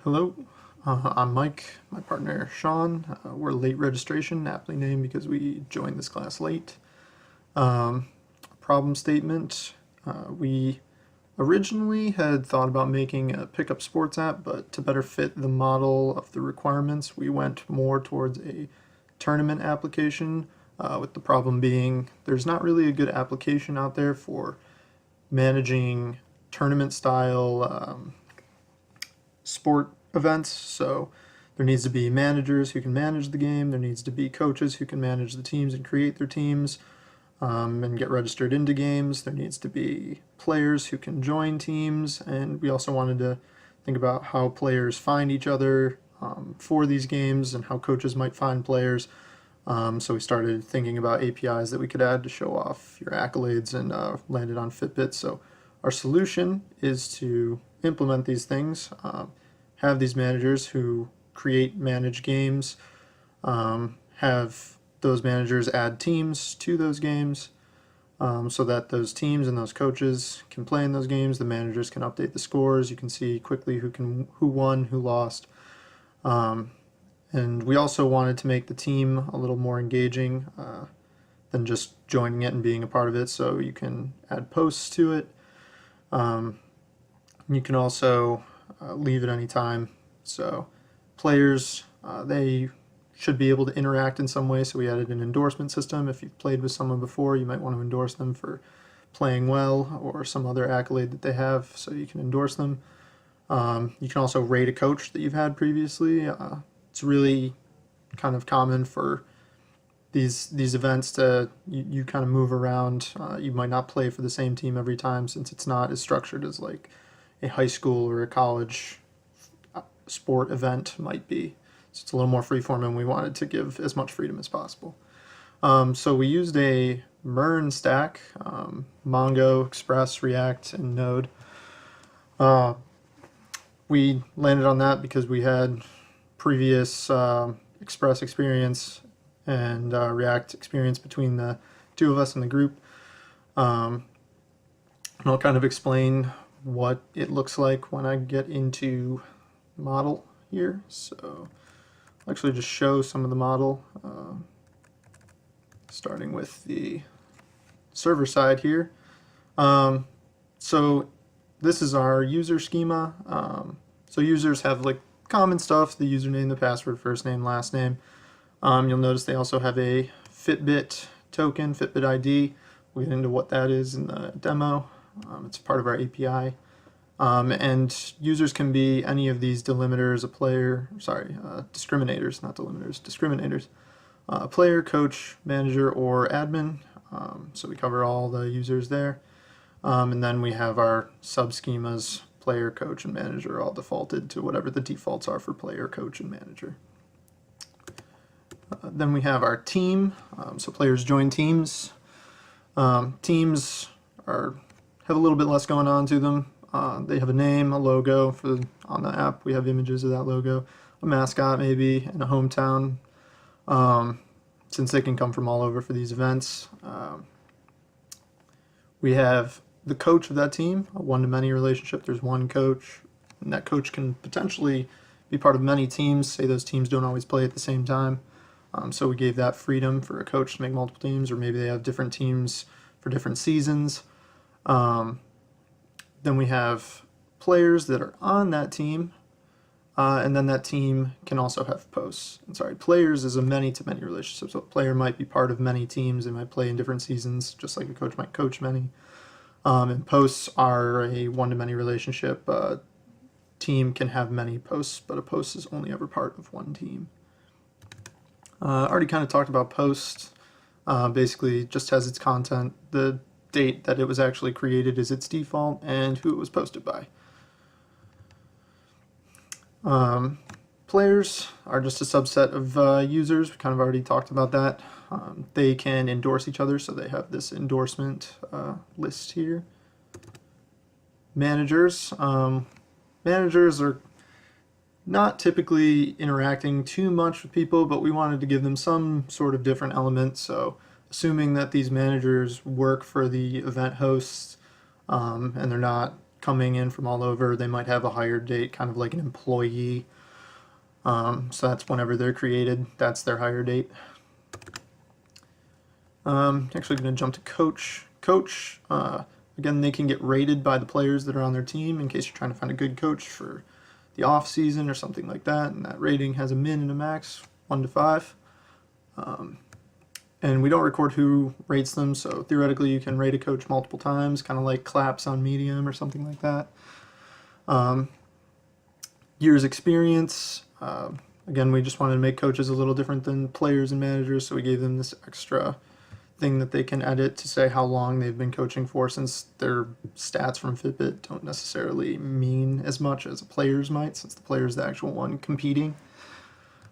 Hello, I'm Mike, my partner Sean. We're late registration, aptly named because we joined this class late. Um, Problem statement. We originally had thought about making a pickup sports app, but to better fit the model of the requirements, we went more towards a tournament application, with the problem being there's not really a good application out there for managing tournament style sport events. So there needs to be managers who can manage the game. There needs to be coaches who can manage the teams and create their teams and get registered into games. There needs to be players who can join teams. And we also wanted to think about how players find each other for these games and how coaches might find players. So we started thinking about APIs that we could add to show off your accolades and landed on Fitbit. So our solution is to implement these things, have these managers who manage games, have those managers add teams to those games, so that those teams and those coaches can play in those games. The managers can update the scores. You can see quickly who won, who lost. And we also wanted to make the team a little more engaging than just joining it and being a part of it. So you can add posts to it. You can also leave at any time. So players, they should be able to interact in some way. So we added an endorsement system. If you've played with someone before, you might want to endorse them for playing well or some other accolade that they have, so you can endorse them. You can also rate a coach that you've had previously. It's really kind of common for these events to you kind of move around. You might not play for the same team every time, since it's not as structured as like a high school or a college sport event might be. So it's a little more freeform, and we wanted to give as much freedom as possible. So we used a MERN stack, Mongo, Express, React, and Node. We landed on that because we had previous Express experience and React experience between the two of us in the group. And I'll kind of explain what it looks like when I get into model here. So I'll actually just show some of the model, starting with the server side here. So this is our user schema. So users have like common stuff: the username, the password, first name, last name. You'll notice they also have a Fitbit token, Fitbit ID. We'll get into what that is in the demo. It's part of our API. And users can be any of these delimiters, discriminators, not delimiters, discriminators. Player, coach, manager, or admin. So we cover all the users there. And then we have our sub-schemas, player, coach, and manager, all defaulted to whatever the defaults are for player, coach, and manager. Then we have our team. So players join teams. Teams have a little bit less going on to them. They have a name, a logo on the app. We have images of that logo, a mascot maybe, and a hometown, since they can come from all over for these events. We have the coach of that team, a one-to-many relationship. There's one coach, and that coach can potentially be part of many teams. Say those teams don't always play at the same time. So we gave that freedom for a coach to make multiple teams, or maybe they have different teams for different seasons. Then we have players that are on that team, and then that team can also have posts. Players is a many-to-many relationship, so a player might be part of many teams. They might play in different seasons, just like a coach might coach many. And posts are a one-to-many relationship. Team can have many posts, but a post is only ever part of one team. I already kind of talked about posts. Basically, just has its content. The date that it was actually created is its default, and who it was posted by. Players are just a subset of users. We kind of already talked about that. They can endorse each other, so they have this endorsement list here. Managers. Managers are not typically interacting too much with people, but we wanted to give them some sort of different element. So assuming that these managers work for the event hosts, and they're not coming in from all over. They might have a hire date, kind of like an employee. So that's whenever they're created. That's their hire date. Actually going to jump to coach. Coach, again, they can get rated by the players that are on their team in case you're trying to find a good coach for the off season or something like that. And that rating has a min and a max, 1 to 5. And we don't record who rates them, so theoretically you can rate a coach multiple times, kind of like claps on Medium or something like that. Years experience. Again, we just wanted to make coaches a little different than players and managers, so we gave them this extra thing that they can edit to say how long they've been coaching for, since their stats from Fitbit don't necessarily mean as much as a player's might, since the player's the actual one competing.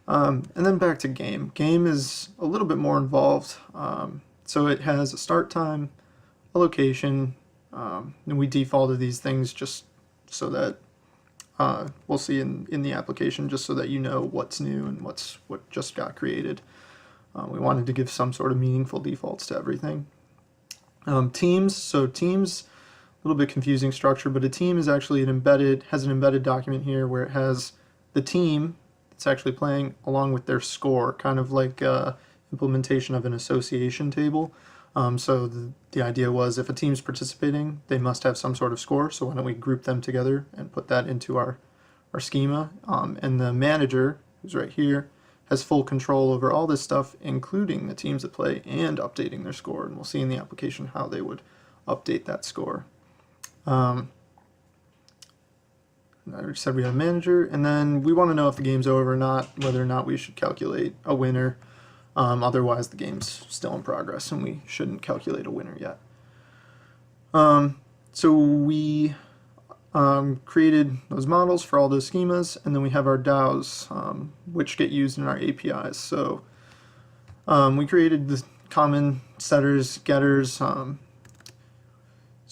And then back to game. Game is a little bit more involved. So it has a start time, a location, and we defaulted these things just so that we'll see in the application, just so that you know what's new and what just got created. We wanted to give some sort of meaningful defaults to everything. Teams. So teams, a little bit confusing structure, but a team is actually has an embedded document here where it has the team that's actually playing along with their score, kind of like implementation of an association table. So the idea was, if a team's participating, they must have some sort of score, so why don't we group them together and put that into our schema. And the manager, who's right here, has full control over all this stuff, including the teams that play and updating their score. And we'll see in the application how they would update that score. I already said we have a manager, and then we want to know if the game's over or not, whether or not we should calculate a winner. Otherwise, the game's still in progress, and we shouldn't calculate a winner yet. So we created those models for all those schemas, and then we have our DAOs, which get used in our APIs. So we created the common setters, getters. So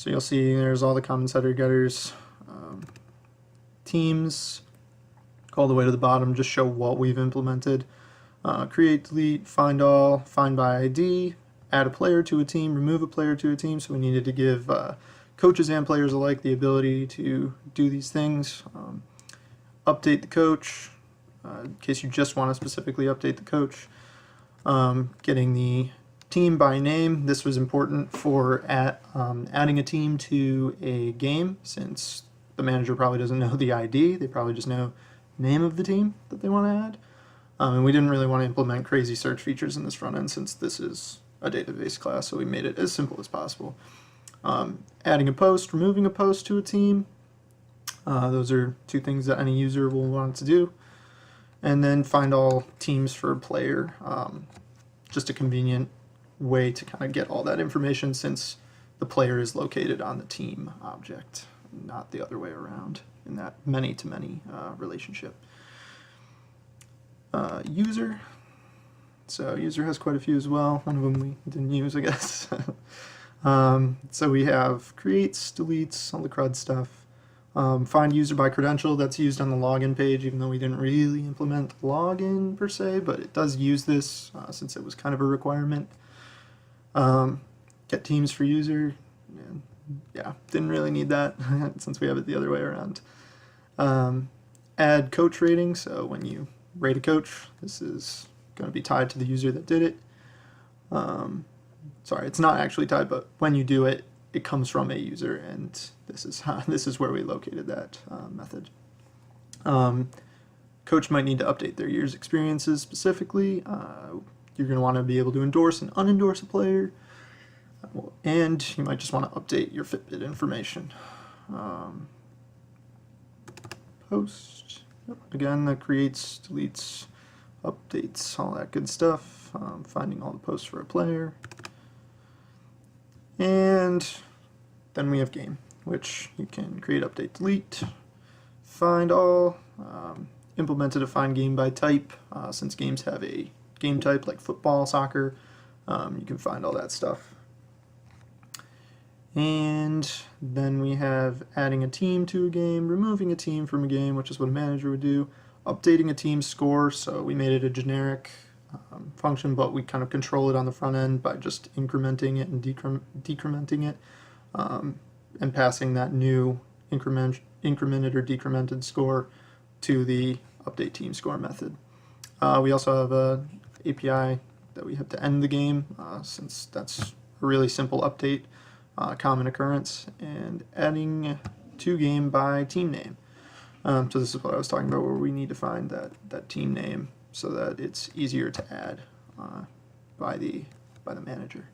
you'll see there's all the common setter, getters, teams, all the way to the bottom, just show what we've implemented. Create, delete, find all, find by ID, add a player to a team, remove a player to a team. So we needed to give coaches and players alike the ability to do these things. Update the coach, in case you just want to specifically update the coach. Getting the team by name. This was important for adding a team to a game, since the manager probably doesn't know the ID. They probably just know the name of the team that they want to add. And we didn't really want to implement crazy search features in this front end, since this is a database class, so we made it as simple as possible. Adding a post, removing a post to a team. Those are two things that any user will want to do. And then find all teams for a player. Just a convenient way to kind of get all that information, since the player is located on the team object, not the other way around in that many-to-many relationship. User. So user has quite a few as well. One of them we didn't use, I guess. So we have creates, deletes, all the CRUD stuff. Find user by credential. That's used on the login page, even though we didn't really implement login per se, but it does use this since it was kind of a requirement. Get teams for user. Yeah, didn't really need that since we have it the other way around. Add coach rating. So when you rate a coach, this is going to be tied to the user that did it. Sorry, it's not actually tied, but when you do it, it comes from a user, and this is where we located that method. Coach might need to update their year's experiences specifically. You're going to want to be able to endorse and unendorse a player, and you might just want to update your Fitbit information. Post. Again, that creates, deletes, updates, all that good stuff. Finding all the posts for a player. And then we have game, which you can create, update, delete, find all, implemented a find game by type. Since games have a game type like football, soccer, you can find all that stuff. And then we have adding a team to a game, removing a team from a game, which is what a manager would do, updating a team's score. So we made it a generic function, but we kind of control it on the front end by just incrementing it and decrementing it, and passing that new incremented or decremented score to the update team score method. We also have a API that we have to end the game, since that's a really simple update, common occurrence, and adding to game by team name. So this is what I was talking about, where we need to find that team name so that it's easier to add by the manager.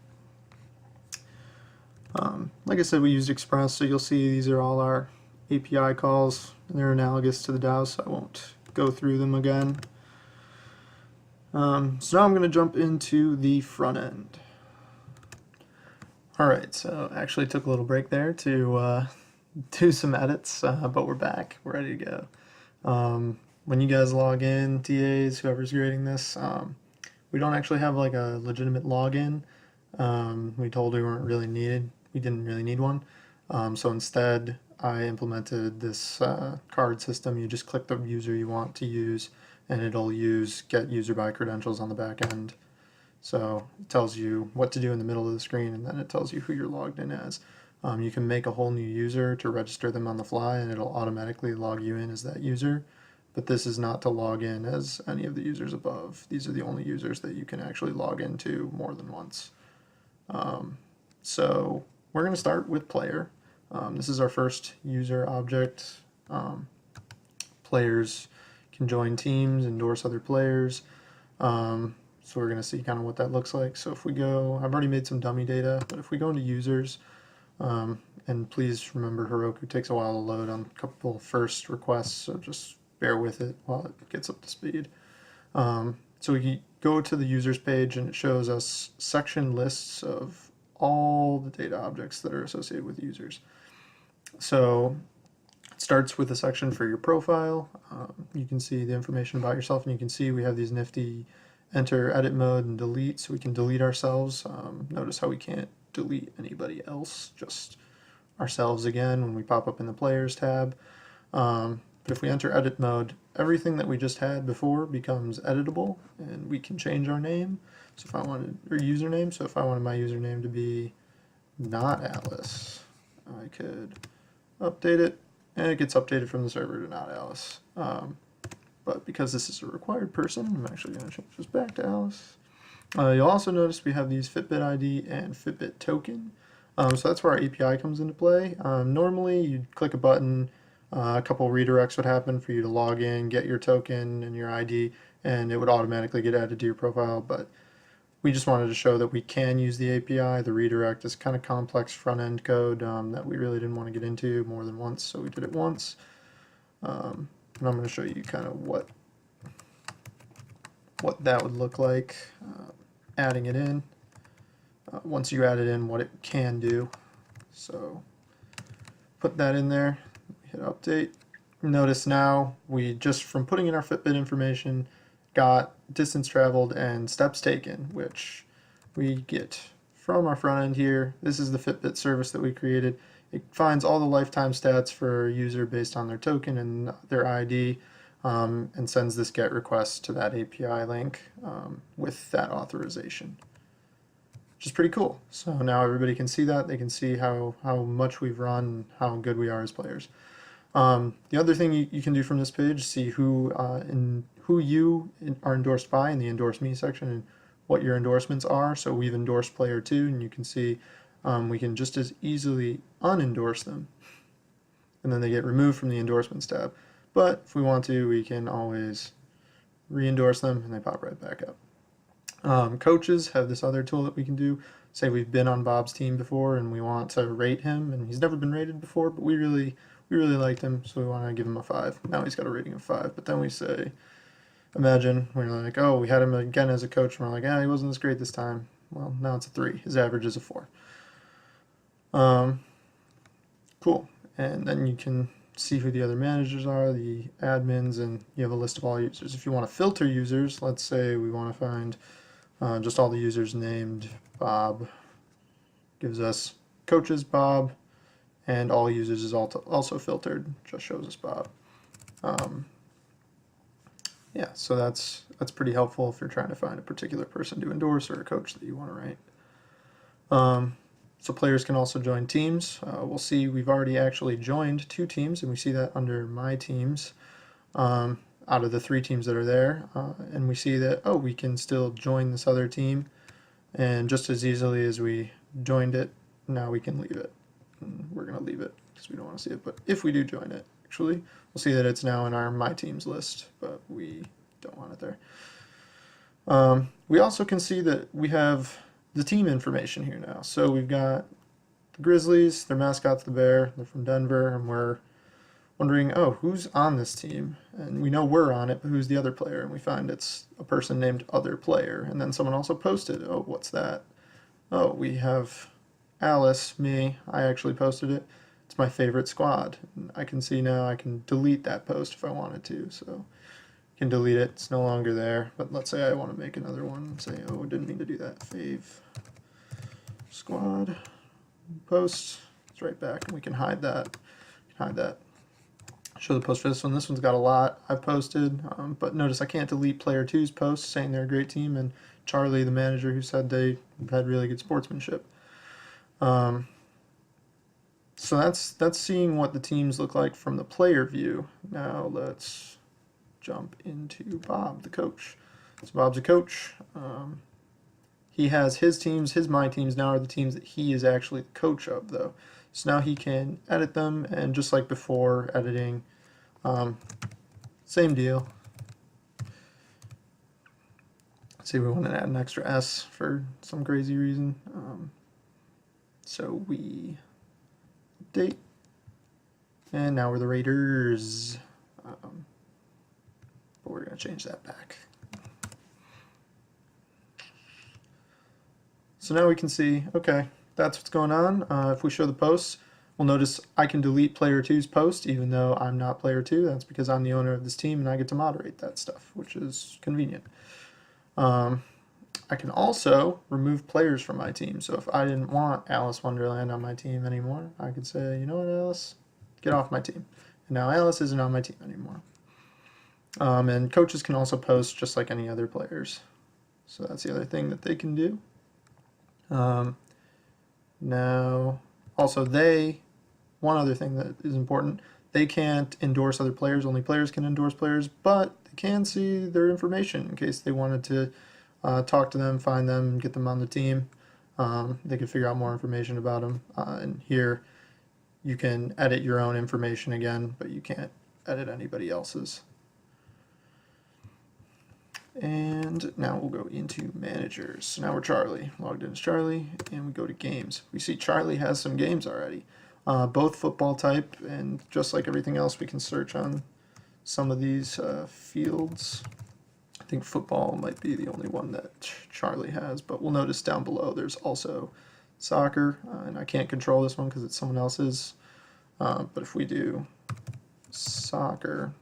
Like I said, we used Express, so you'll see these are all our API calls, and they're analogous to the DAOs, so I won't go through them again. So now I'm going to jump into the front end. Alright, so actually took a little break there to do some edits, but we're back. We're ready to go. When you guys log in, TAs, whoever's grading this, we don't actually have like a legitimate login. We told we weren't really needed. We didn't really need one. So instead, I implemented this card system. You just click the user you want to use, and it'll get user by credentials on the back end. So it tells you what to do in the middle of the screen, and then it tells you who you're logged in as. You can make a whole new user to register them on the fly, and it'll automatically log you in as that user. But this is not to log in as any of the users above. These are the only users that you can actually log into more than once. So we're going to start with player. This is our first user object. Players can join teams, endorse other players. So we're going to see kind of what that looks like. So if we go, I've already made some dummy data, but if we go into users, and please remember Heroku takes a while to load on a couple first requests, so just bear with it while it gets up to speed. So we go to the users page, and it shows us section lists of all the data objects that are associated with users. So it starts with a section for your profile. You can see the information about yourself, and you can see we have these nifty enter, edit mode, and delete, so we can delete ourselves. Notice how we can't delete anybody else, just ourselves again when we pop up in the players tab. But if we enter edit mode, everything that we just had before becomes editable, and we can change our name. So if I wanted, or username, so if I wanted my username to be not Alice, I could update it, and it gets updated from the server to not Alice. But because this is a required person, I'm actually going to change this back to Alice. You'll also notice we have these Fitbit ID and Fitbit token. So that's where our API comes into play. Normally, you'd click a button, a couple redirects would happen for you to log in, get your token and your ID, and it would automatically get added to your profile. But we just wanted to show that we can use the API. The redirect is kind of complex front-end code that we really didn't want to get into more than once, so we did it once. And I'm going to show you kind of what that would look like, adding it in. Once you add it in, what it can do. So put that in there, hit update. Notice now we just from putting in our Fitbit information got distance traveled and steps taken, which we get from our front end here. This is the Fitbit service that we created. It finds all the lifetime stats for a user based on their token and their ID, and sends this GET request to that API link with that authorization, which is pretty cool. So now everybody can see that. They can see how much we've run, how good we are as players. The other thing you can do from this page is see who you are endorsed by in the Endorse Me section and what your endorsements are. So we've endorsed player 2, and you can see we can just as easily unendorse them, and then they get removed from the endorsements tab. But if we want to, we can always re-endorse them, and they pop right back up. Coaches have this other tool that we can do. Say we've been on Bob's team before, and we want to rate him, and he's never been rated before, but we really liked him, so we want to give him a 5. Now he's got a rating of 5, but then we say, imagine we're like, oh, we had him again as a coach, and we're like, he wasn't as great this time. Well, now it's a 3. His average is a 4. Cool. And then you can see who the other managers are, the admins, and you have a list of all users. If you want to filter users, let's say we want to find just all the users named Bob. Gives us coaches Bob, and all users is also filtered, just shows us Bob. Yeah, so that's pretty helpful if you're trying to find a particular person to endorse or a coach that you want to write. So players can also join teams. We'll see we've already actually joined 2 teams, and we see that under My Teams out of the 3 teams that are there. And we see that, oh, we can still join this other team, and just as easily as we joined it, now we can leave it. And we're going to leave it because we don't want to see it. But if we do join it, actually, we'll see that it's now in our My Teams list, but we don't want it there. We also can see that we have the team information here now. So we've got the Grizzlies, their mascot's the bear, they're from Denver, and we're wondering, oh, who's on this team? And we know we're on it, but who's the other player? And we find it's a person named Other Player. And then someone also posted, oh, what's that? Oh, we have Alice, me, I actually posted it. It's my favorite squad. And I can see now I can delete that post if I wanted to. So I can delete it, it's no longer there. But let's say I want to make another one and say, oh, I didn't mean to do that. Fave squad post, it's right back, and we can hide that. Show the post for this one. This one's got a lot I've posted, but notice I can't delete player two's post saying they're a great team and Charlie, the manager, who said they had really good sportsmanship. So that's seeing what the teams look like from the player view. Now let's jump into Bob, the coach. So Bob's a coach. He has his teams. His My Teams now are the teams that he is actually the coach of, though. So now he can edit them, and just like before, editing, same deal. Let's see, we want to add an extra S for some crazy reason. So we update, and now we're the Raiders. But we're going to change that back. So now we can see, okay, that's what's going on. If we show the posts, we'll notice I can delete player two's post even though I'm not player two. That's because I'm the owner of this team and I get to moderate that stuff, which is convenient. I can also remove players from my team. So if I didn't want Alice Wonderland on my team anymore, I could say, you know what, Alice, get off my team. And now Alice isn't on my team anymore. And coaches can also post just like any other players. So that's the other thing that they can do. Now, also one other thing that is important, they can't endorse other players, only players can endorse players, but they can see their information in case they wanted to talk to them, find them, and get them on the team. They can figure out more information about them. And here you can edit your own information again, but you can't edit anybody else's. And now we'll go into managers. So now we're Charlie, logged in as Charlie, and we go to games. We see Charlie has some games already, both football type, and just like everything else, we can search on some of these fields. I think football might be the only one that Charlie has, but we'll notice down below there's also soccer, and I can't control this one because it's someone else's, but if we do soccer,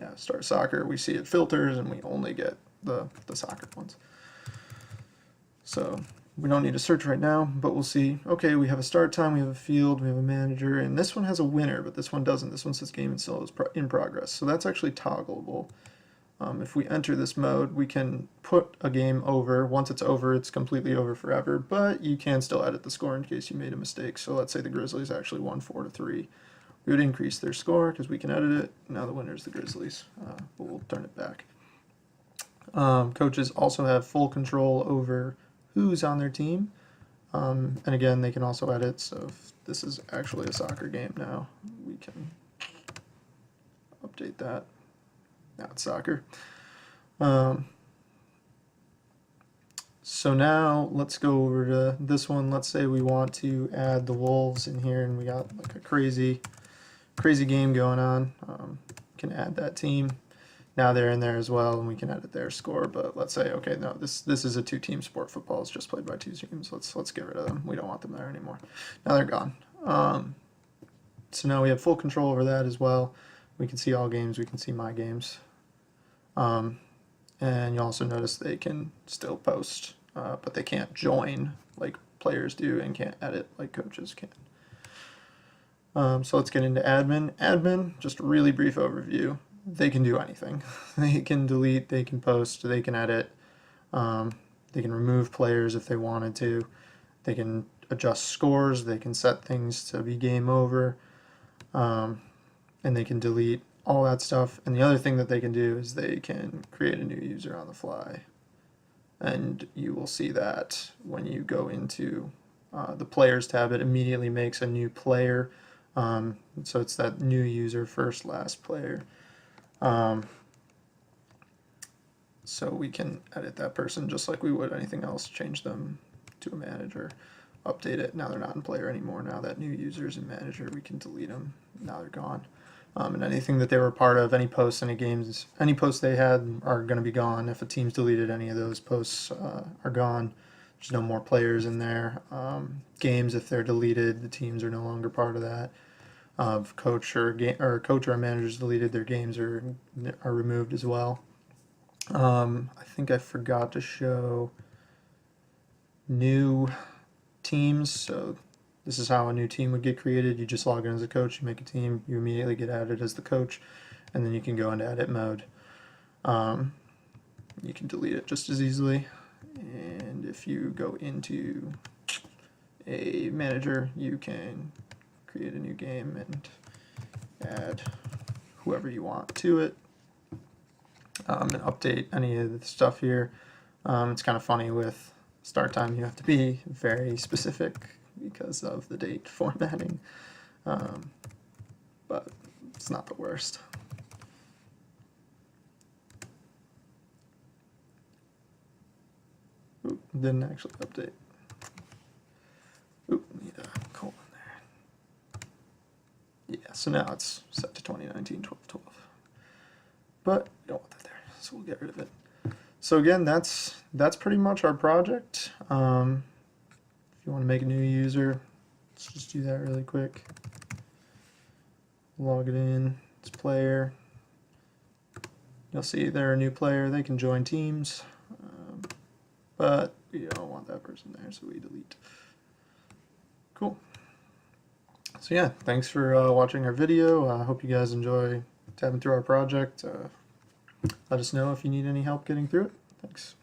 yeah, start soccer, we see it filters and we only get the soccer ones. So we don't need to search right now, but we'll see, okay, we have a start time, we have a field, we have a manager, and this one has a winner, but this one doesn't. This one says game and still is in progress. So that's actually toggleable. If we enter this mode, we can put a game over. Once it's over, it's completely over forever, but you can still edit the score in case you made a mistake. So let's say the Grizzlies actually won 4-3. We would increase their score because we can edit it. Now the winner is the Grizzlies, but we'll turn it back. Coaches also have full control over who's on their team. And again, they can also edit. So if this is actually a soccer game now, we can update that. Now it's soccer. So now let's go over to this one. Let's say we want to add the Wolves in here, and we got like a crazy game going on. Can add that team. Now they're in there as well, and we can edit their score. But let's say, okay, no, this is a two-team sport. Football is just played by two teams. Let's get rid of them. We don't want them there anymore. Now they're gone. So now we have full control over that as well. We can see all games. We can see my games. And you also notice they can still post, but they can't join like players do, and can't edit like coaches can. So let's get into admin. Admin, just a really brief overview. They can do anything. They can delete, they can post, they can edit, they can remove players if they wanted to. They can adjust scores, they can set things to be game over, and they can delete all that stuff. And the other thing that they can do is they can create a new user on the fly. And you will see that when you go into the Players tab, it immediately makes a new player. So it's that new user, first, last player. So we can edit that person just like we would anything else, change them to a manager, update it. Now they're not in player anymore. Now that new user is in manager, we can delete them. Now they're gone. And anything that they were part of, any posts, any games, any posts they had are going to be gone. If a team's deleted, any of those posts are gone. There's no more players in there. Games, if they're deleted, the teams are no longer part of that. Coach or manager's deleted, their games are removed as well. I think I forgot to show new teams. So this is how a new team would get created. You just log in as a coach, you make a team, you immediately get added as the coach, and then you can go into edit mode. You can delete it just as easily. And if you go into a manager, you can create a new game and add whoever you want to it, and update any of the stuff here. It's kind of funny with start time, you have to be very specific because of the date formatting, but it's not the worst. Oop, didn't actually update. Oop, need a colon there. Yeah, so now it's set to 2019-12-12. But we don't want that there, so we'll get rid of it. So again, that's pretty much our project. If you want to make a new user, let's just do that really quick. Log it in, it's player. You'll see they're a new player, they can join teams, but we don't want that person there, so we delete. Cool. So yeah, thanks for watching our video. I hope you guys enjoy tabbing through our project. Let us know if you need any help getting through it. Thanks.